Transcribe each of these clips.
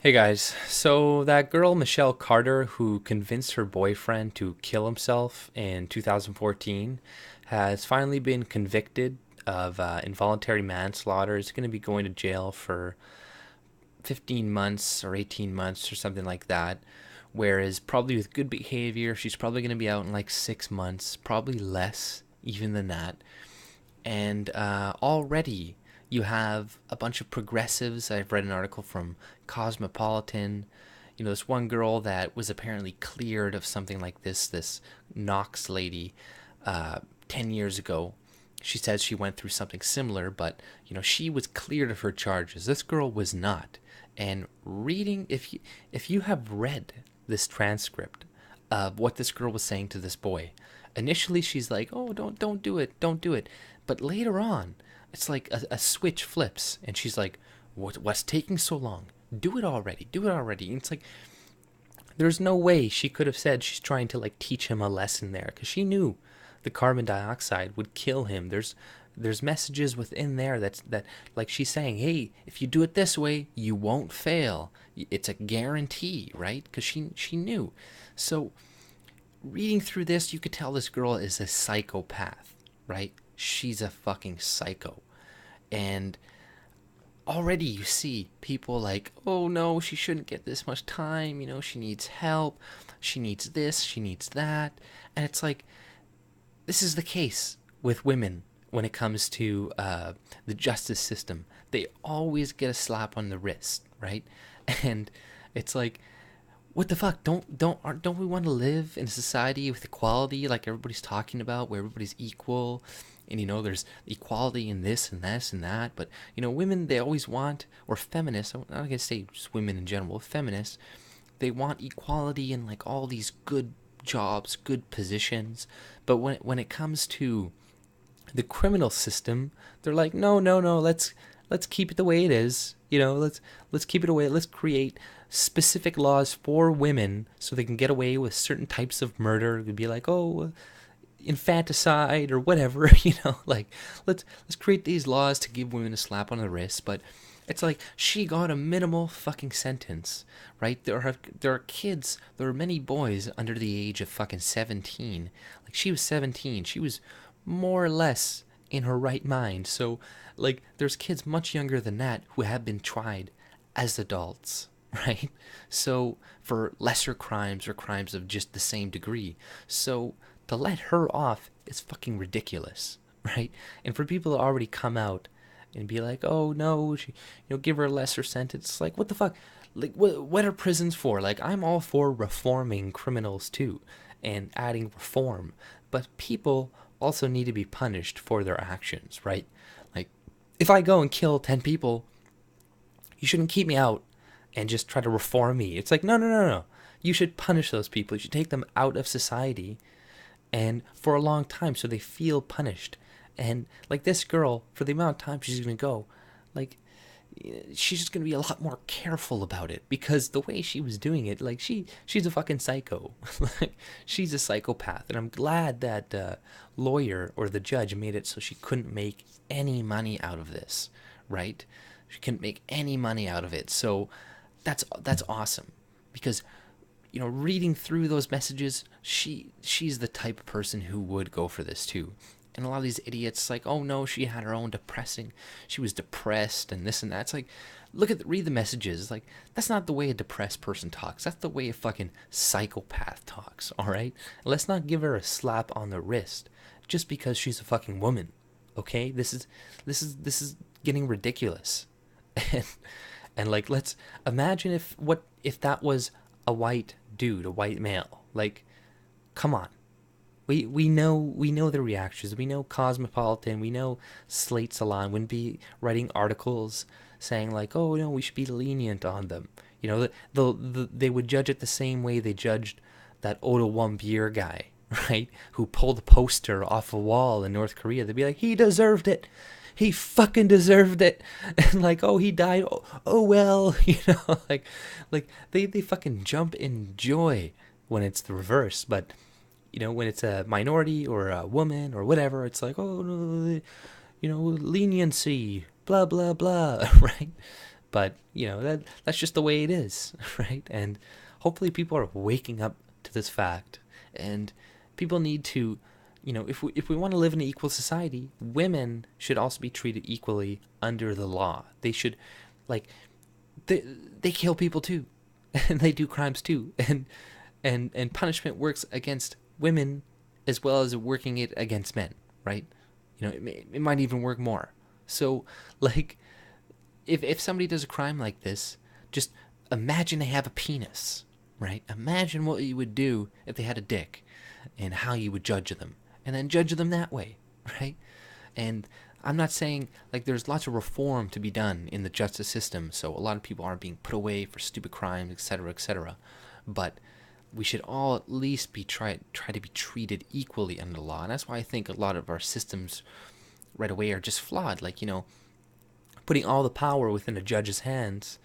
Hey guys, so that girl Michelle Carter who convinced her boyfriend to kill himself in 2014 has finally been convicted of involuntary manslaughter. Is going to be going to jail for 15 months or 18 months or something like that. Whereas, probably with good behavior, she's probably going to be out in like 6 months, probably less even than that. And already you have a bunch of progressives. I've read an article from Cosmopolitan. You know, this one girl that was apparently cleared of something like this Knox lady, 10 years ago. She says she went through something similar, but, she was cleared of her charges. This girl was not. And reading, if you have read this transcript of what this girl was saying to this boy, initially she's like, "Oh, don't do it, don't do it," but later on, it's like a switch flips, and she's like, "What's taking so long? Do it already, do it already." And it's like there's no way she could have said she's trying to like teach him a lesson there, because she knew the carbon dioxide would kill him. There's messages within there that like she's saying, "Hey, if you do it this way, you won't fail. It's a guarantee," right? Because she knew. So reading through this, you could tell this girl is a psychopath, right? She's a fucking psycho. And already you see people like, "Oh no, she shouldn't get this much time. She needs help. She needs this. She needs that." And it's like, this is the case with women when it comes to the justice system. They always get a slap on the wrist, right? And it's like, what the fuck? Don't we want to live in a society with equality, like everybody's talking about, where everybody's equal, and there's equality in this and this and that. But women, they always want, or feminists, I'm not gonna say just women in general, feminists, they want equality in like all these good jobs, good positions. But when it comes to the criminal system, they're like, no, no, no, let's keep it the way it is. Let's keep it away. Let's create specific laws for women so they can get away with certain types of murder. It would be like, oh, infanticide or whatever. Like let's create these laws to give women a slap on the wrist. But it's like she got a minimal fucking sentence, right? There are kids, there are many boys under the age of fucking 17. Like, she was 17. She was more or less in her right mind. So, like, there's kids much younger than that who have been tried as adults, right? So, for lesser crimes or crimes of just the same degree. So, to let her off is fucking ridiculous, right? And for people to already come out and be like, "Oh no, give her a lesser sentence." Like, what the fuck? Like, what are prisons for? Like, I'm all for reforming criminals too, and adding reform, but people also need to be punished for their actions, right? Like, if I go and kill 10 people, you shouldn't keep me out and just try to reform me. It's like, no, no, no, no. You should punish those people. You should take them out of society and for a long time so they feel punished. And like this girl, for the amount of time she's gonna go, like, she's just gonna be a lot more careful about it, because the way she was doing it, like, she's a fucking psycho. Like, she's a psychopath. And I'm glad that lawyer or the judge made it so she couldn't make any money out of this, right? She couldn't make any money out of it. So that's awesome, because reading through those messages, she's the type of person who would go for this too. And a lot of these idiots, like, "Oh no, she had her own she was depressed and this and that." It's like, read the messages. Like, that's not the way a depressed person talks. That's the way a fucking psychopath talks. All right, let's not give her a slap on the wrist just because she's a fucking woman. Okay, this is getting ridiculous. and and like, let's imagine if that was a white dude, a white male. Like, come on. We know the reactions. We know Cosmopolitan. We know Slate Salon wouldn't be writing articles saying like, "Oh no, we should be lenient on them." They would judge it the same way they judged that Oda One Beer guy, right? Who pulled a poster off a wall in North Korea. They'd be like, "He deserved it. He fucking deserved it." And like, "Oh, he died. Oh well," like they fucking jump in joy when it's the reverse. But when it's a minority or a woman or whatever, it's like, "Oh no, leniency, blah blah blah," right? But that's just the way it is, right? And hopefully people are waking up to this fact, and people need to, if we want to live in an equal society, women should also be treated equally under the law. They should, like, they kill people too, and they do crimes too, and punishment works against women as well as working it against men, right? It might even work more. So, like, if somebody does a crime like this, just imagine they have a penis, right? Imagine what you would do if they had a dick, and how you would judge them, and then judge them that way, right? And I'm not saying, like, there's lots of reform to be done in the justice system, so a lot of people aren't being put away for stupid crimes, etc., etc. But we should all at least try to be treated equally under the law, and that's why I think a lot of our systems right away are just flawed. Like, putting all the power within a judge's hands.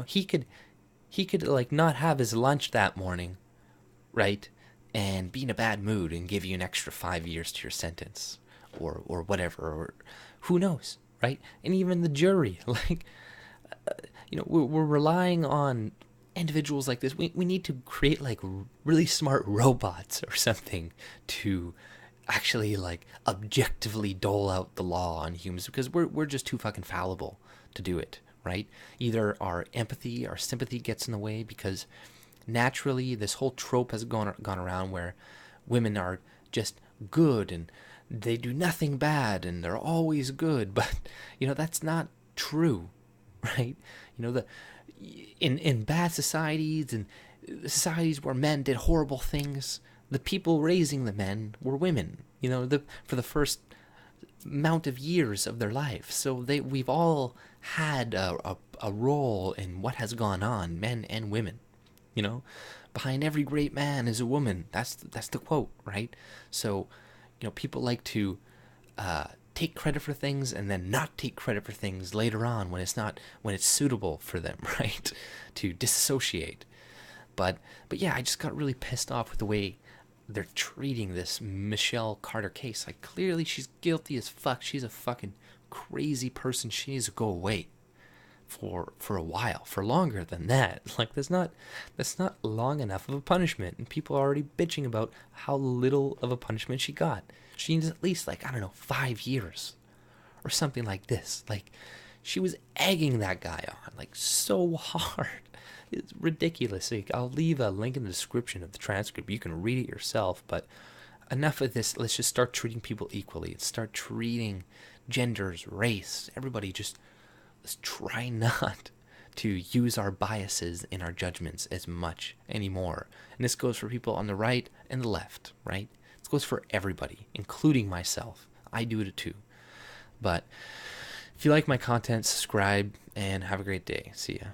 He could like not have his lunch that morning, right? And be in a bad mood and give you an extra 5 years to your sentence, or whatever, or who knows, right? And even the jury, like, we're relying on individuals like this. We need to create like really smart robots or something to actually like objectively dole out the law on humans, because we're just too fucking fallible to do it, right? Either our empathy, our sympathy gets in the way, because naturally this whole trope has gone around where women are just good and they do nothing bad and they're always good, but that's not true, right? In bad societies and societies where men did horrible things, the people raising the men were women, for the first amount of years of their life. So we've all had a role in what has gone on, men and women. Behind every great man is a woman. That's the quote, right? So, people like to take credit for things and then not take credit for things later on when it's suitable for them, right? To disassociate. But yeah, I just got really pissed off with the way they're treating this Michelle Carter case. Like, clearly she's guilty as fuck. She's a fucking crazy person. She needs to go away for a while, for longer than that. Like, that's not long enough of a punishment, and people are already bitching about how little of a punishment she got. She needs at least, like, I don't know, 5 years or something like this. Like, she was egging that guy on, like, so hard. It's ridiculous. Like, I'll leave a link in the description of the transcript. You can read it yourself, but enough of this. Let's just start treating people equally. Let's start treating genders, race, everybody. Let's try not to use our biases in our judgments as much anymore. And this goes for people on the right and the left, right? This goes for everybody, including myself. I do it too. But if you like my content, subscribe and have a great day. See ya.